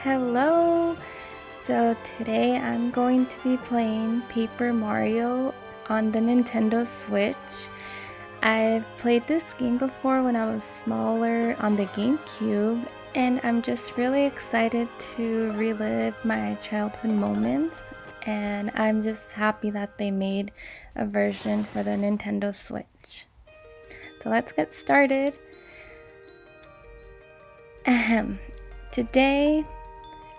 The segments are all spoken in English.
Hello! So today I'm going to be playing Paper Mario on the Nintendo Switch. I've played this game before when I was smaller on the GameCube, and I'm just really excited to relive my childhood moments, and I'm just happy that they made a version for the Nintendo Switch. So let's get started. Today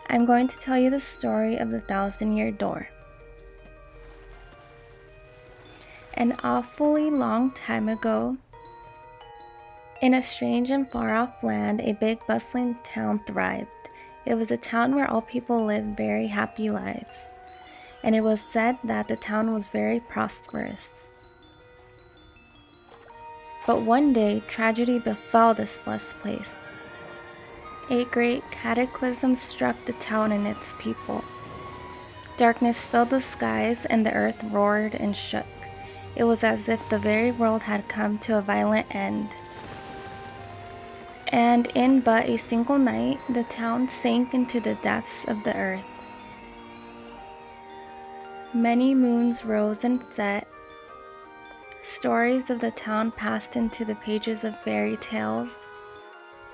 I'm going to tell you the story of the Thousand-Year Door. An awfully long time ago, in a strange and far-off land, a big bustling town thrived. It was a town where all people lived very happy lives, and it was said that the town was very prosperous. But one day, tragedy befell this blessed place. A great cataclysm struck the town and its people. Darkness filled the skies, and the earth roared and shook. It was as if the very world had come to a violent end. And in but a single night, the town sank into the depths of the earth. Many moons rose and set. Stories of the town passed into the pages of fairy tales.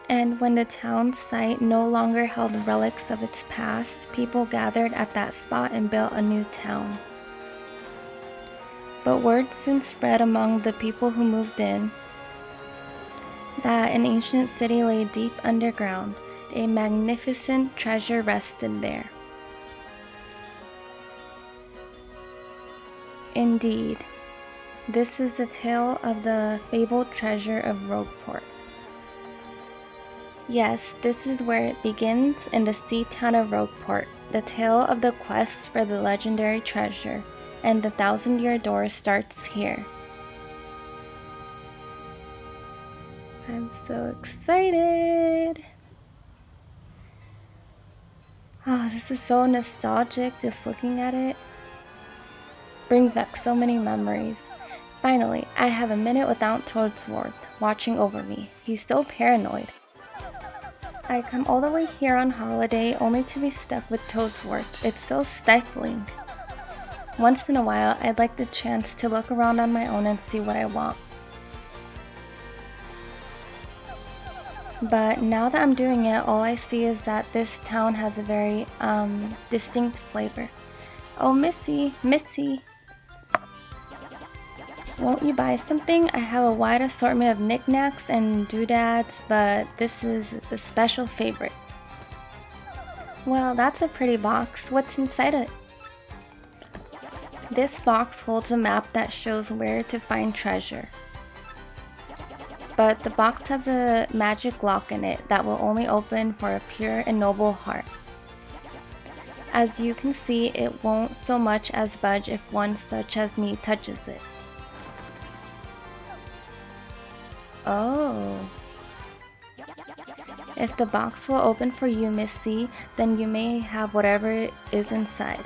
And when the town's site no longer held relics of its past, people gathered at that spot and built a new town. But word soon spread among the people who moved in that an ancient city lay deep underground. A magnificent treasure rested there. Indeed, this is the tale of the fabled treasure of Rogueport. Yes, this is where it begins, in the sea town of Rogueport, the tale of the quest for the legendary treasure, and the Thousand-Year Door starts here. I'm so excited! Oh, this is so nostalgic, just looking at it. Brings back so many memories. Finally, I have a minute without Toadsworth watching over me. He's so paranoid. I come all the way here on holiday only to be stuck with Toadsworth. It's so stifling. Once in a while, I'd like the chance to look around on my own and see what I want. But now that I'm doing it, all I see is that this town has a very distinct flavor. Oh, Missy, Missy! Won't you buy something? I have a wide assortment of knickknacks and doodads, but this is the special favorite. Well, that's a pretty box. What's inside it? This box holds a map that shows where to find treasure. But the box has a magic lock in it that will only open for a pure and noble heart. As you can see, it won't so much as budge if one such as me touches it. Oh. If the box will open for you, Missy, then you may have whatever is inside.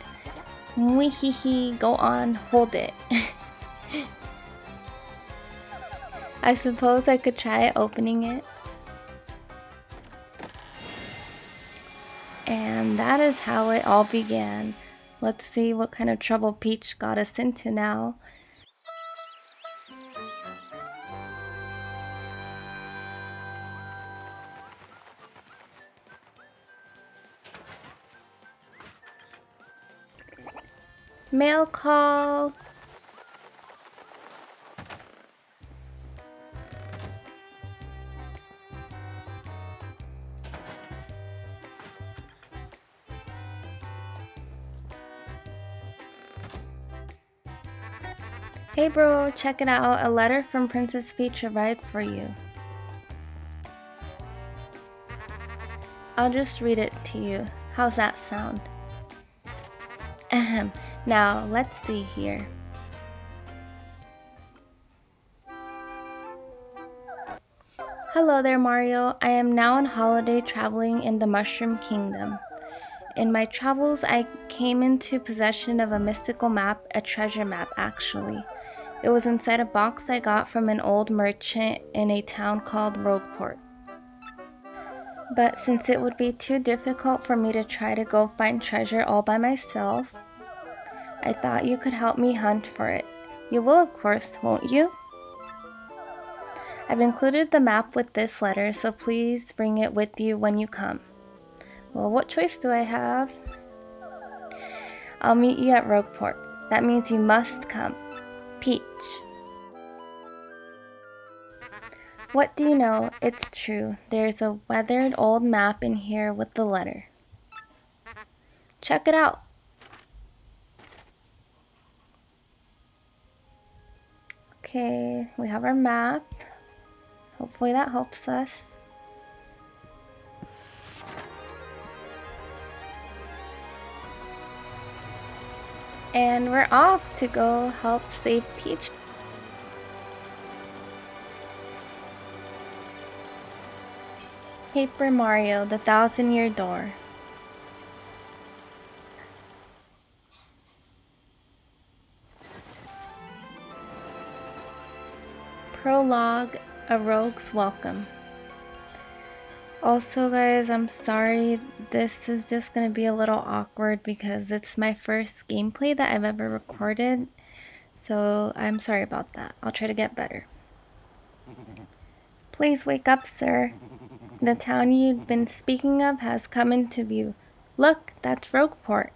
Mwehehe, go on, hold it. I suppose I could try opening it. And that is how it all began. Let's see what kind of trouble Peach got us into now. Mail call! Hey bro, check it out. A letter from Princess Peach arrived for you. I'll just read it to you. How's that sound? Ahem. Now, let's see here. Hello there, Mario. I am now on holiday traveling in the Mushroom Kingdom. In my travels, I came into possession of a mystical map, a treasure map actually. It was inside a box I got from an old merchant in a town called Rogueport. But since it would be too difficult for me to try to go find treasure all by myself, I thought you could help me hunt for it. You will, of course, won't you? I've included the map with this letter, so please bring it with you when you come. Well, what choice do I have? I'll meet you at Rogueport. That means you must come. Peach. What do you know? It's true. There's a weathered old map in here with the letter. Check it out. Okay, we have our map. Hopefully that helps us. And we're off to go help save Peach. Paper Mario, the 1,000-Year Door. Prologue, A Rogue's Welcome. Also guys, I'm sorry, this is just going to be a little awkward because it's my first gameplay that I've ever recorded. So I'm sorry about that. I'll try to get better. Please wake up, sir. The town you've been speaking of has come into view. Look, that's Rogueport.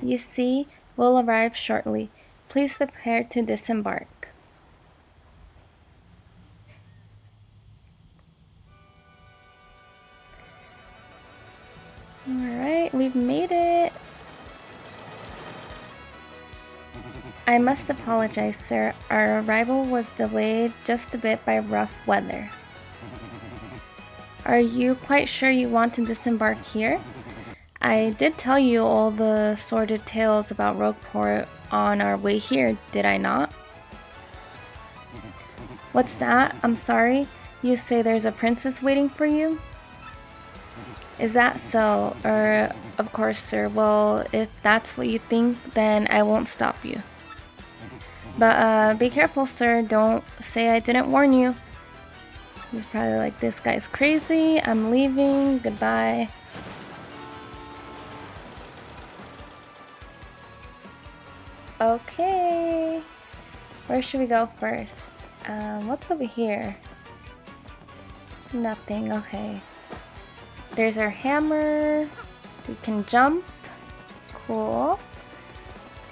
You see, we'll arrive shortly. Please prepare to disembark. Alright, we've made it. I must apologize, sir. Our arrival was delayed just a bit by rough weather. Are you quite sure you want to disembark here? I did tell you all the sordid tales about Rogueport on our way here, did I not? What's that? I'm sorry. You say there's a princess waiting for you? Is that so? Of course, sir. Well, if that's what you think, then I won't stop you. But be careful, sir. Don't say I didn't warn you. He's probably like, this guy's crazy. I'm leaving. Goodbye. Okay. Where should we go first? What's over here? Nothing. Okay. There's our hammer. We can jump. Cool.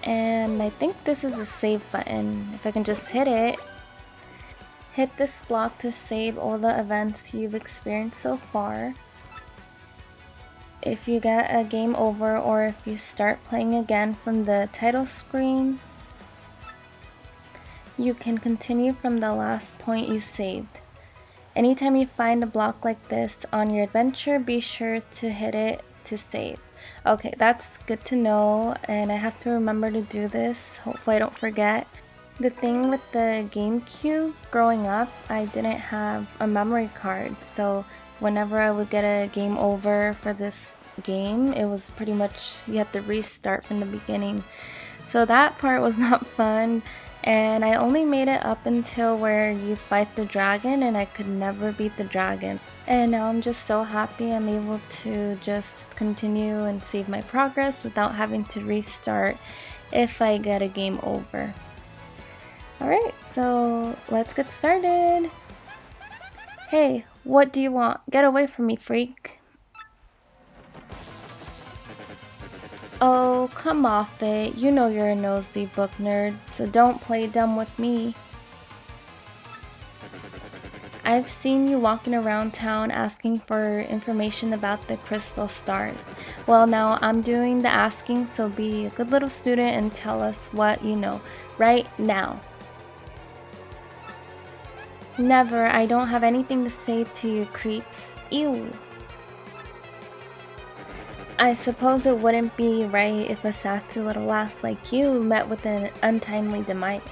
And I think this is a save button. If I can just hit it. Hit this block to save all the events you've experienced so far. If you get a game over or if you start playing again from the title screen, you can continue from the last point you saved. Anytime you find a block like this on your adventure, be sure to hit it to save. Okay, that's good to know, and I have to remember to do this. Hopefully I don't forget. The thing with the GameCube, growing up, I didn't have a memory card, so whenever I would get a game over for this game, it was pretty much, you have to restart from the beginning. So that part was not fun, and I only made it up until where you fight the dragon, and I could never beat the dragon. And now I'm just so happy I'm able to just continue and save my progress without having to restart if I get a game over. Alright, so let's get started. Hey, what do you want? Get away from me, freak. Oh, come off it. You know you're a nosy book nerd, so don't play dumb with me. I've seen you walking around town asking for information about the crystal stars. Well, now I'm doing the asking, so be a good little student and tell us what you know right now. Never. I don't have anything to say to you, creeps. Ew. I suppose it wouldn't be right if a sassy little lass like you met with an untimely demise.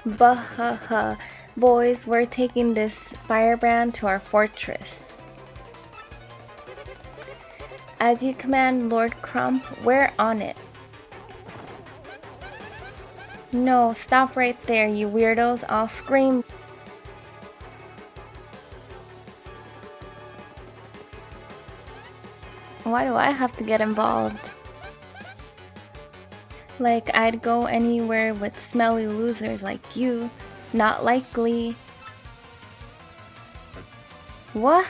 Bah-ha-ha. Boys, we're taking this firebrand to our fortress. As you command, Lord Crump, we're on it. No, stop right there, you weirdos. I'll scream. Why do I have to get involved? Like I'd go anywhere with smelly losers like you. Not likely. What?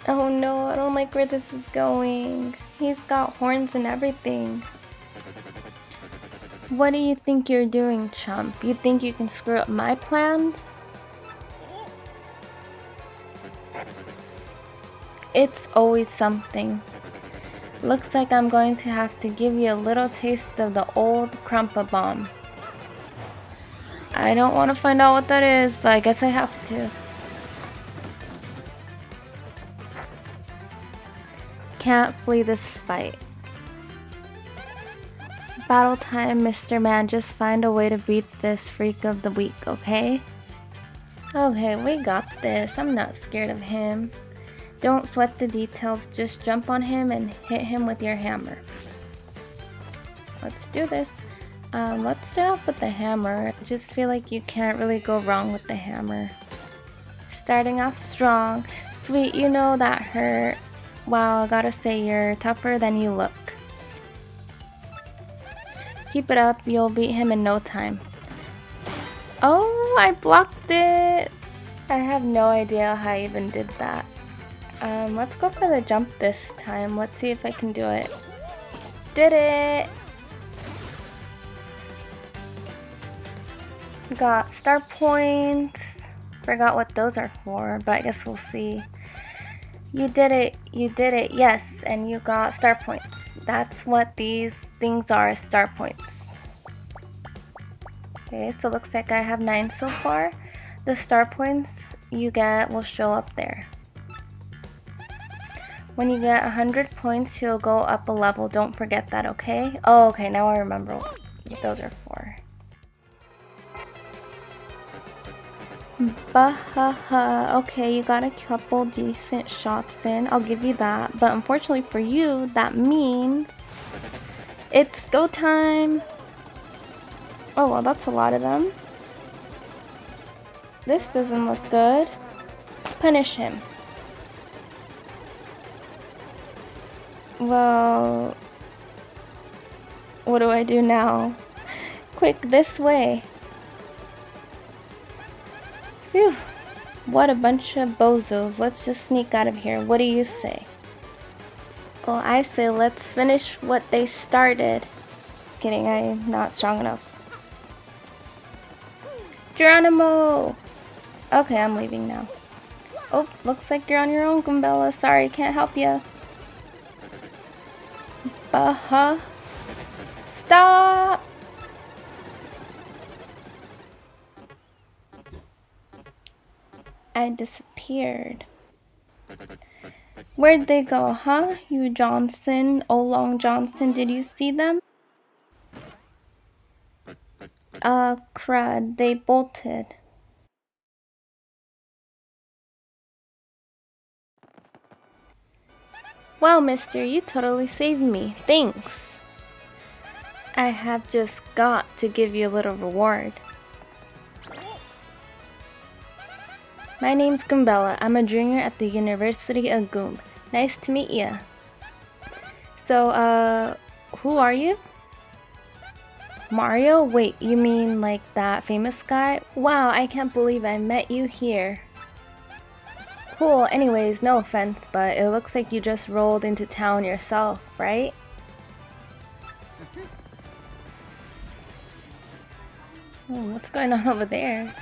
Oh no, I don't like where this is going. He's got horns and everything. What do you think you're doing, chump? You think you can screw up my plans? It's always something. Looks like I'm going to have to give you a little taste of the old Krumpa bomb. I don't want to find out what that is, but I guess I have to. Can't flee this fight. Battle time, Mr. Man. Just find a way to beat this freak of the week, okay? Okay, we got this. I'm not scared of him. Don't sweat the details. Just jump on him and hit him with your hammer. Let's do this. Let's start off with the hammer. I just feel like you can't really go wrong with the hammer. Starting off strong. Sweet, you know that hurt. Wow, I gotta say you're tougher than you look. Keep it up, you'll beat him in no time. Oh, I blocked it! I have no idea how I even did that. Let's go for the jump this time. Let's see if I can do it. Did it! Got star points. Forgot what those are for, but I guess we'll see. You did it, yes, and you got star points. That's what these things are, star points. Okay, so it looks like I have 9 so far. The star points you get will show up there. When you get 100 points, you'll go up a level. Don't forget that, okay? Oh, okay, now I remember what those are for. Bahaha. Okay, you got a couple decent shots in. I'll give you that. But unfortunately for you, that means it's go time. Oh, well, that's a lot of them. This doesn't look good. Punish him. Well, what do I do now? Quick, this way. Phew, what a bunch of bozos. Let's just sneak out of here. What do you say? Well, I say let's finish what they started. Just kidding, I'm not strong enough. Geronimo! Okay, I'm leaving now. Oh, looks like you're on your own, Gumbella. Sorry, can't help ya. Stop! I disappeared. Where'd they go, huh? You Johnson, Olong Johnson, did you see them? Crud, they bolted. Wow, mister, you totally saved me. Thanks. I have just got to give you a little reward. My name's Gumbella. I'm a junior at the University of Goom. Nice to meet ya. So, who are you? Mario? Wait, you mean like that famous guy? Wow, I can't believe I met you here. Cool, anyways, no offense, but it looks like you just rolled into town yourself, right? Oh, what's going on over there?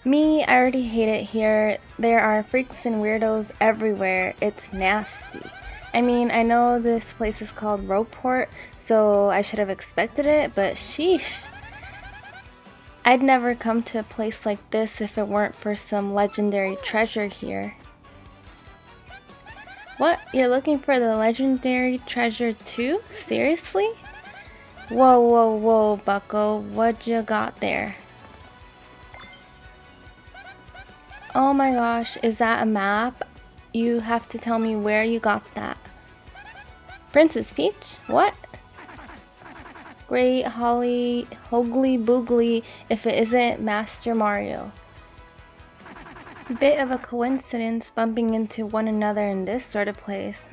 Me, I already hate it here. There are freaks and weirdos everywhere. It's nasty. I mean, I know this place is called Ropeport, so I should have expected it, but sheesh. I'd never come to a place like this if it weren't for some legendary treasure here. What? You're looking for the legendary treasure too? Seriously? Whoa, whoa, whoa, bucko. What you got there? Oh my gosh, is that a map? You have to tell me where you got that. Princess Peach? What? Great Holly Hoogly Boogly if it isn't Master Mario. Bit of a coincidence bumping into one another in this sort of place,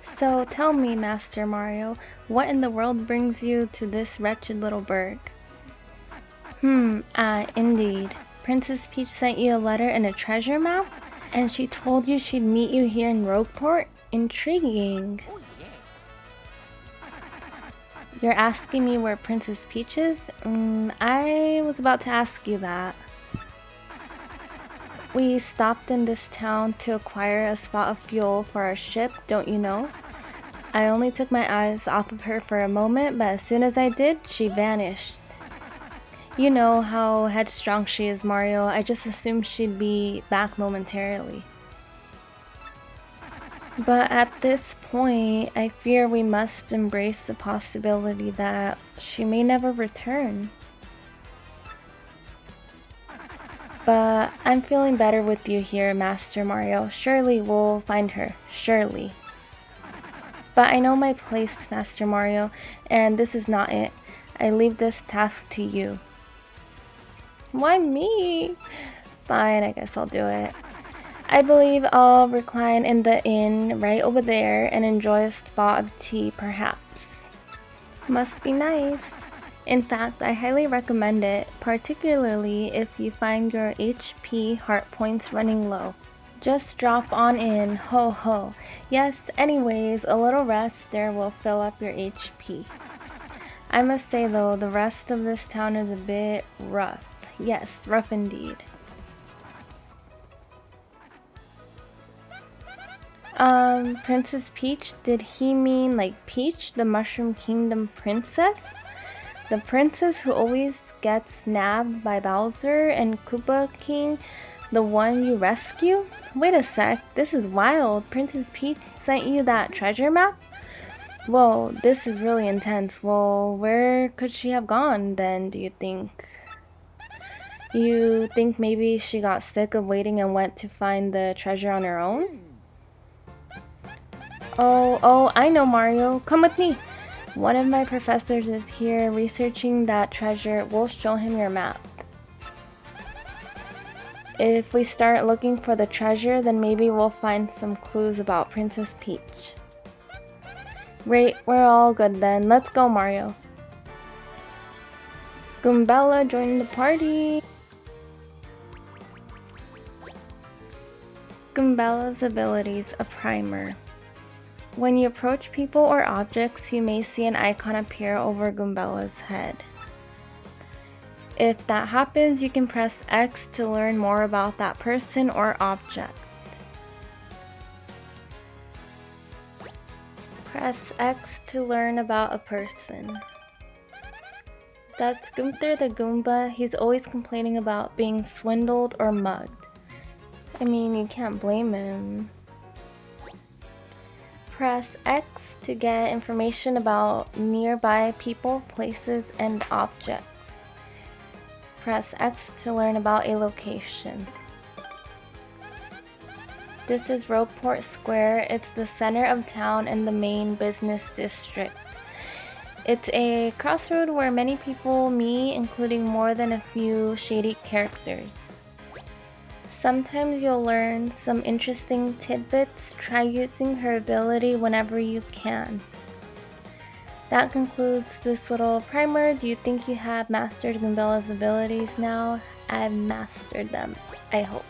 So tell me, Master Mario, what in the world brings you to this wretched little burg? Indeed. Princess Peach sent you a letter and a treasure map? And she told you she'd meet you here in Rogueport? Intriguing. You're asking me where Princess Peach is? I was about to ask you that. We stopped in this town to acquire a spot of fuel for our ship, don't you know? I only took my eyes off of her for a moment, but as soon as I did, she vanished. You know how headstrong she is, Mario. I just assumed she'd be back momentarily. But at this point, I fear we must embrace the possibility that she may never return. But I'm feeling better with you here, Master Mario. Surely we'll find her. Surely. But I know my place, Master Mario, and this is not it. I leave this task to you. Why me? Fine, I guess I'll do it. I believe I'll recline in the inn right over there and enjoy a spot of tea, perhaps. Must be nice. In fact, I highly recommend it, particularly if you find your HP heart points running low. Just drop on in, ho ho. Yes, anyways, a little rest there will fill up your HP. I must say though, the rest of this town is a bit rough. Yes, rough indeed. Princess Peach, did he mean like Peach, the Mushroom Kingdom princess? The princess who always gets nabbed by Bowser and Koopa King, the one you rescue? Wait a sec, this is wild. Princess Peach sent you that treasure map? Whoa, this is really intense. Well, where could she have gone then, do you think? You think maybe she got sick of waiting and went to find the treasure on her own? Oh, I know, Mario. Come with me. One of my professors is here researching that treasure. We'll show him your map. If we start looking for the treasure, then maybe we'll find some clues about Princess Peach. Great, we're all good then. Let's go, Mario. Goombella joined the party. Goombella's abilities, a primer. When you approach people or objects, you may see an icon appear over Goombella's head. If that happens, you can press X to learn more about that person or object. Press X to learn about a person. That's Gunther the Goomba. He's always complaining about being swindled or mugged. I mean, you can't blame him. Press X to get information about nearby people, places, and objects. Press X to learn about a location. This is Rogueport Square. It's the center of town and the main business district. It's a crossroad where many people meet, including more than a few shady characters. Sometimes you'll learn some interesting tidbits. Try using her ability whenever you can. That concludes this little primer. Do you think you have mastered Goombella's abilities now? I've mastered them, I hope.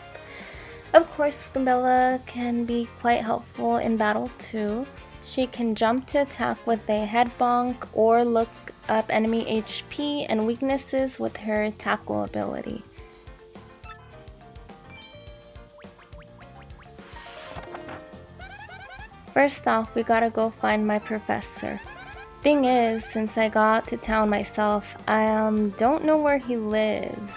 Of course, Goombella can be quite helpful in battle too. She can jump to attack with a head bonk or look up enemy HP and weaknesses with her tackle ability. First off, we gotta go find my professor. Thing is, since I got to town myself, I don't know where he lives.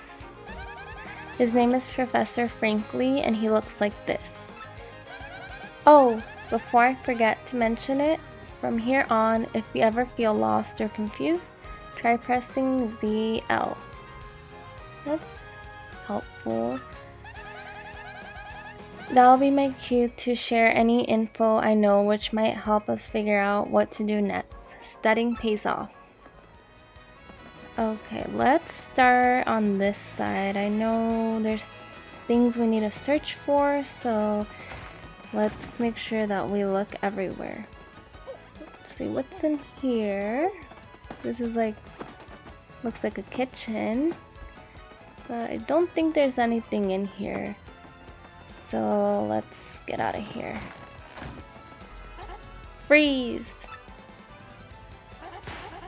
His name is Professor Frankly, and he looks like this. Oh, before I forget to mention it, from here on, if you ever feel lost or confused, try pressing ZL. That's helpful. That'll be my cue to share any info I know which might help us figure out what to do next. Studying pays off. Okay, let's start on this side. I know there's things we need to search for, so let's make sure that we look everywhere. Let's see what's in here. This is looks like a kitchen, but I don't think there's anything in here. So let's get out of here. Freeze!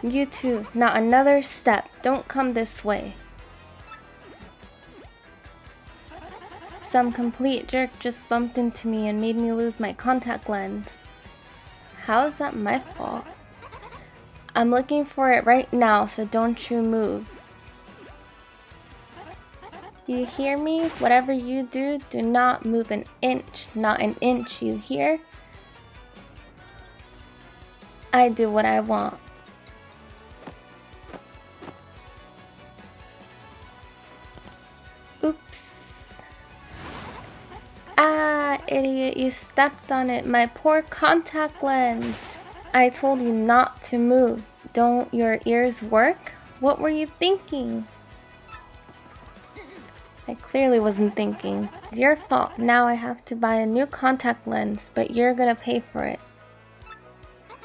You too, not another step. Don't come this way. Some complete jerk just bumped into me and made me lose my contact lens. How is that my fault? I'm looking for it right now, so don't you move. You hear me? Whatever you do, do not move an inch. Not an inch, you hear? I do what I want. Oops. Ah, idiot, you stepped on it. My poor contact lens. I told you not to move. Don't your ears work? What were you thinking? I clearly wasn't thinking. It's your fault. Now I have to buy a new contact lens, but you're gonna pay for it.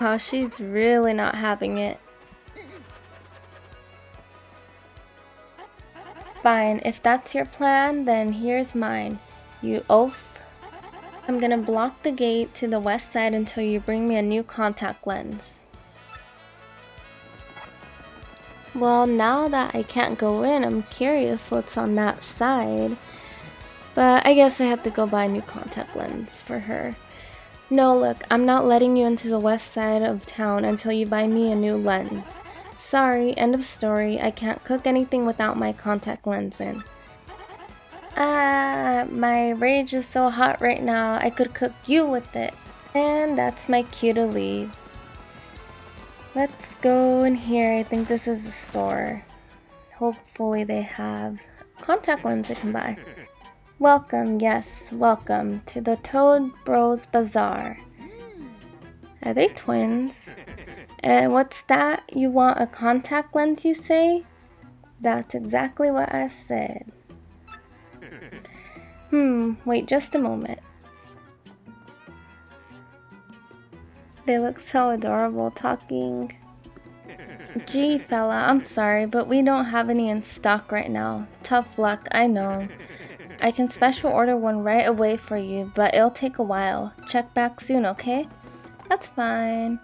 Wow, she's really not having it. Fine, if that's your plan, then here's mine. You oaf. I'm gonna block the gate to the west side until you bring me a new contact lens. Well, now that I can't go in, I'm curious what's on that side. But I guess I have to go buy a new contact lens for her. No, look, I'm not letting you into the west side of town until you buy me a new lens. Sorry, end of story. I can't cook anything without my contact lens in. Ah, my rage is so hot right now, I could cook you with it. And that's my cue to leave. Let's go in here. I think this is the store. Hopefully they have contact lens I can buy. Welcome, yes, welcome to the Toad Bros Bazaar. Are they twins? What's that? You want a contact lens, you say? That's exactly what I said. Wait just a moment. They look so adorable talking. Gee, fella, I'm sorry, but we don't have any in stock right now. Tough luck, I know. I can special order one right away for you, but it'll take a while. Check back soon, okay? That's fine.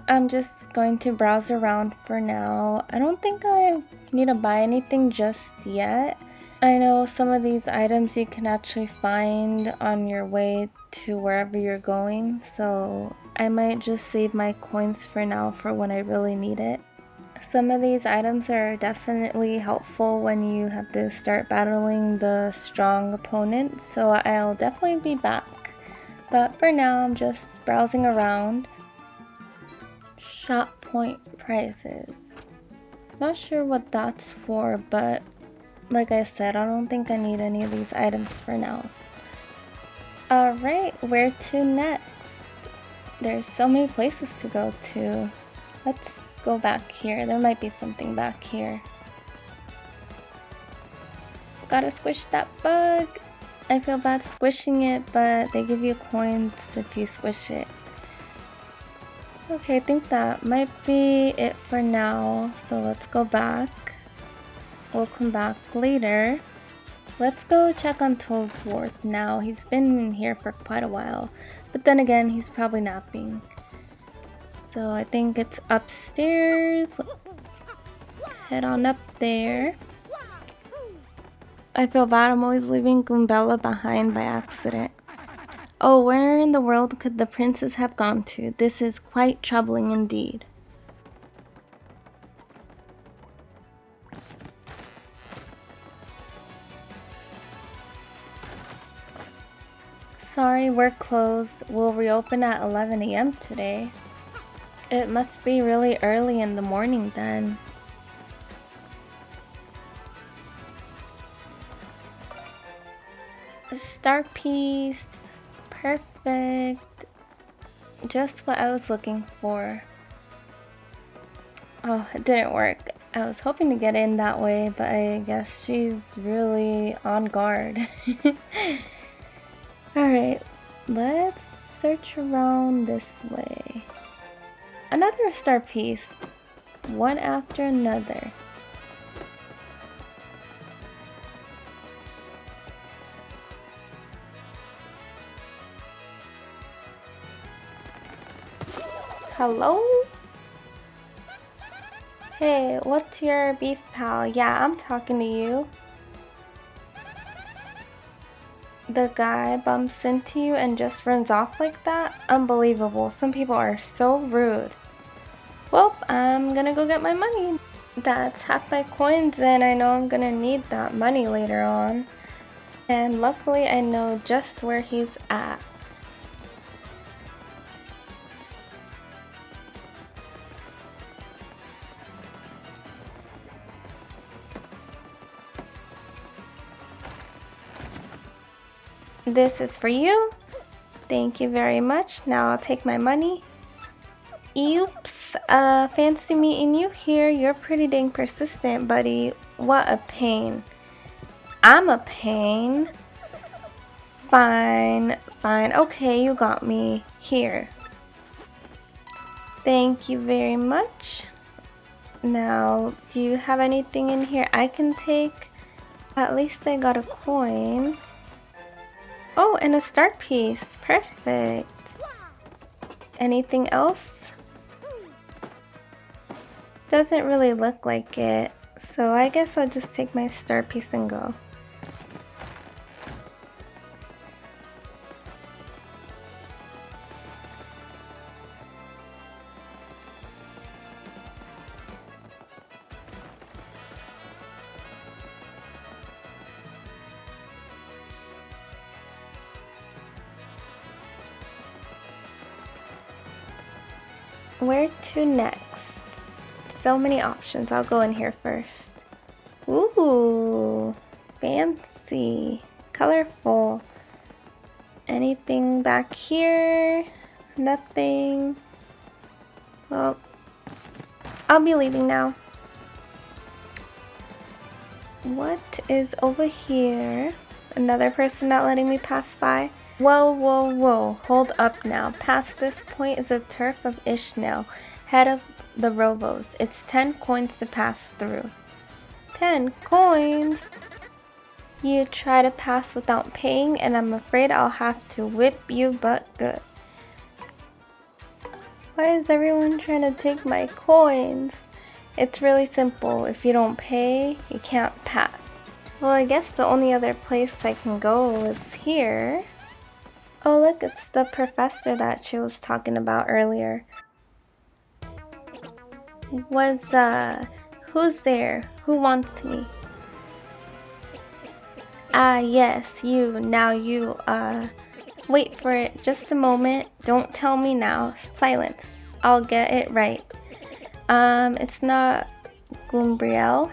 I'm just going to browse around for now. I don't think I need to buy anything just yet. I know some of these items you can actually find on your way to wherever you're going, so I might just save my coins for now for when I really need it. Some of these items are definitely helpful when you have to start battling the strong opponents, so I'll definitely be back. But for now, I'm just browsing around. Shop point prices. Not sure what that's for, but like I said, I don't think I need any of these items for now. Alright, where to next? There's so many places to go to. Let's go back here. There might be something back here. Gotta squish that bug. I feel bad squishing it, but they give you coins if you squish it. Okay, I think that might be it for now. So let's go back. We'll come back later. Let's go check on Toadsworth now. He's been in here for quite a while. But then again, he's probably napping. So I think it's upstairs. Let's head on up there. I feel bad, I'm always leaving Goombella behind by accident. Oh, where in the world could the princess have gone to? This is quite troubling indeed. Sorry, we're closed. We'll reopen at 11 a.m. today. It must be really early in the morning then. star piece. Perfect. Just what I was looking for. Oh, it didn't work. I was hoping to get in that way, but I guess she's really on guard. Alright, let's search around this way. Another star piece. One after another. Hello? Hey, what's your beef, pal? Yeah, I'm talking to you. The guy bumps into you and just runs off like that? Unbelievable. Some people are so rude. Well, I'm gonna go get my money. That's half my coins and I know I'm gonna need that money later on. And luckily I know just where he's at. This is for you. Thank you very much. Now I'll take my money. Oops, fancy meeting you here. You're pretty dang persistent, buddy. What a pain. I'm a pain. Fine. Okay, you got me. Here. Thank you very much. Now, do you have anything in here I can take? At least I got a coin. Oh, and a start piece. Perfect. Anything else? Doesn't really look like it, so I guess I'll just take my star piece and go. Where to next? So many options. I'll go in here first. Ooh, fancy, colorful. Anything back here? Nothing. Well, I'll be leaving now. What is over here? Another person not letting me pass by? Whoa. Hold up now. Past this point is a turf of Ishmael, head of the Robos. It's 10 coins to pass through. 10 coins? You try to pass without paying, and I'm afraid I'll have to whip you but good. Why is everyone trying to take my coins? It's really simple. If you don't pay, you can't pass. Well, I guess the only other place I can go is here. Oh look, it's the professor that she was talking about earlier. Who's there? Who wants me? Ah, yes, you. Now you, wait for it. Just a moment. Don't tell me now. Silence. I'll get it right. It's not Gumbriel.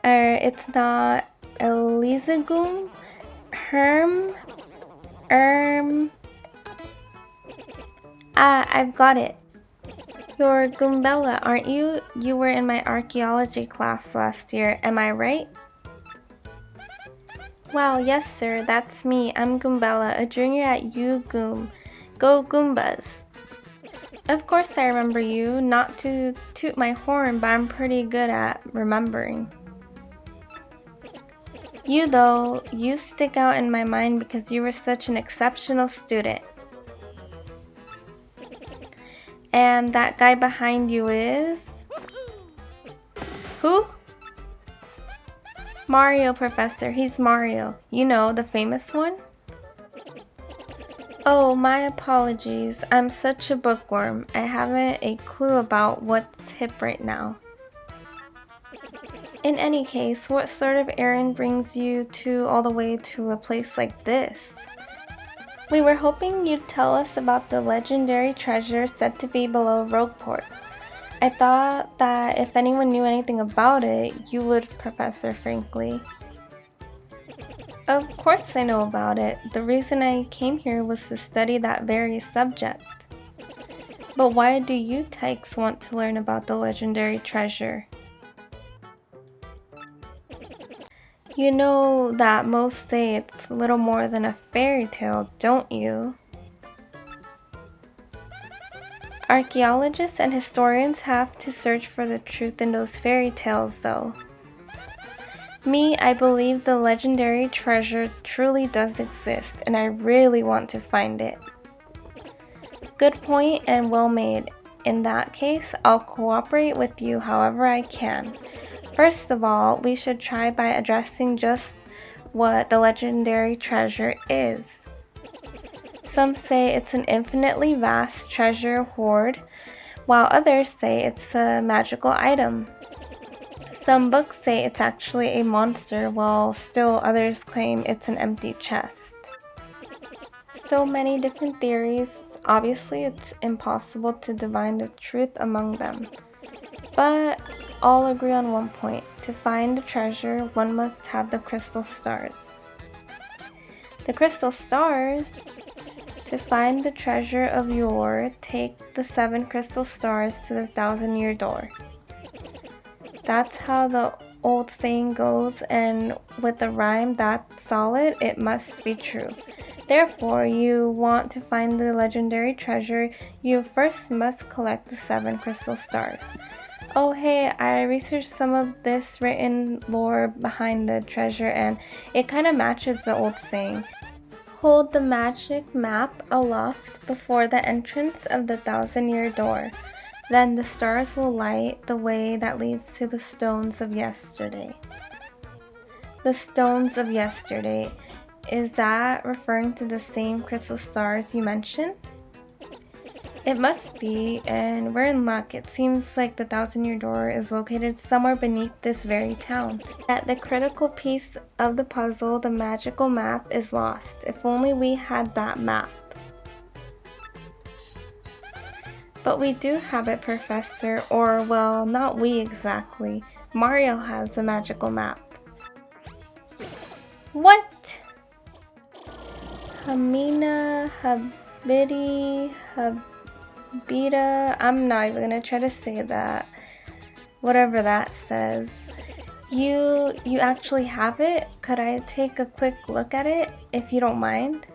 It's not Elizagum. I've got it. You're Gumbella, aren't you? You were in my archaeology class last year, am I right? Wow, yes sir, that's me. I'm Gumbella, a junior at UGoom. Go Goombas! Of course I remember you. Not to toot my horn, but I'm pretty good at remembering. You though, you stick out in my mind because you were such an exceptional student. And that guy behind you is... Who? Mario, Professor. He's Mario. You know, the famous one? Oh, my apologies. I'm such a bookworm. I haven't a clue about what's hip right now. In any case, what sort of errand brings you all the way to a place like this? We were hoping you'd tell us about the legendary treasure said to be below Rogueport. I thought that if anyone knew anything about it, you would, Professor Frankly. Of course I know about it. The reason I came here was to study that very subject. But why do you tykes want to learn about the legendary treasure? You know that most say it's little more than a fairy tale, don't you? Archaeologists and historians have to search for the truth in those fairy tales, though. Me, I believe the legendary treasure truly does exist, and I really want to find it. Good point and well made. In that case, I'll cooperate with you however I can. First of all, we should try by addressing just what the legendary treasure is. Some say it's an infinitely vast treasure hoard, while others say it's a magical item. Some books say it's actually a monster, while still others claim it's an empty chest. So many different theories. Obviously, it's impossible to divine the truth among them. But all agree on one point. To find the treasure, one must have the crystal stars. The crystal stars? To find the treasure of yore, take the 7 crystal stars to the 1,000-year door. That's how the old saying goes, and with a rhyme that solid, it must be true. Therefore, you want to find the legendary treasure, you first must collect the 7 crystal stars. Oh hey, I researched some of this written lore behind the treasure and it kind of matches the old saying. Hold the magic map aloft before the entrance of the 1,000-year door. Then the stars will light the way that leads to the stones of yesterday. The stones of yesterday. Is that referring to the same crystal stars you mentioned? It must be, and we're in luck. It seems like the 1,000-year door is located somewhere beneath this very town. At the critical piece of the puzzle, the magical map is lost. If only we had that map. But we do have it, Professor, or well, not we exactly. Mario has a magical map. What? Hamina, Habidi, Habita, I'm not even gonna try to say that. Whatever that says. You actually have it? Could I take a quick look at it, if you don't mind?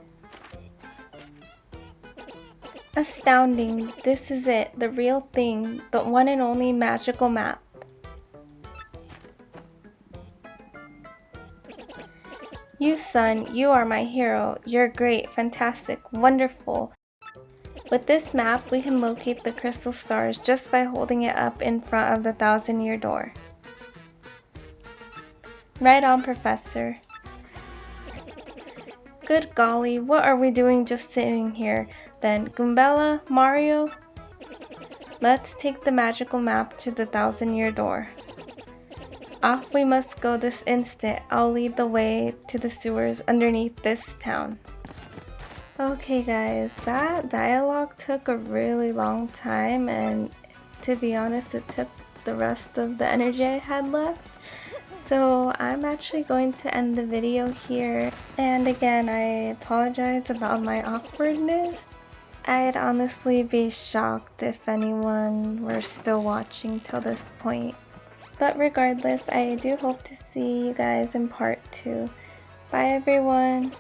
Astounding. This is it, the real thing, the one and only magical map. You, son, you are my hero. You're great, fantastic, wonderful. With this map, we can locate the crystal stars just by holding it up in front of the 1,000-year door. Right on, Professor. Good golly, what are we doing just sitting here? Then, Goombella, Mario? Let's take the magical map to the 1,000-year door. Off we must go this instant. I'll lead the way to the sewers underneath this town. Okay guys, that dialogue took a really long time, and to be honest, it took the rest of the energy I had left. So I'm actually going to end the video here. And again, I apologize about my awkwardness. I'd honestly be shocked if anyone were still watching till this point. But regardless, I do hope to see you guys in part 2. Bye everyone!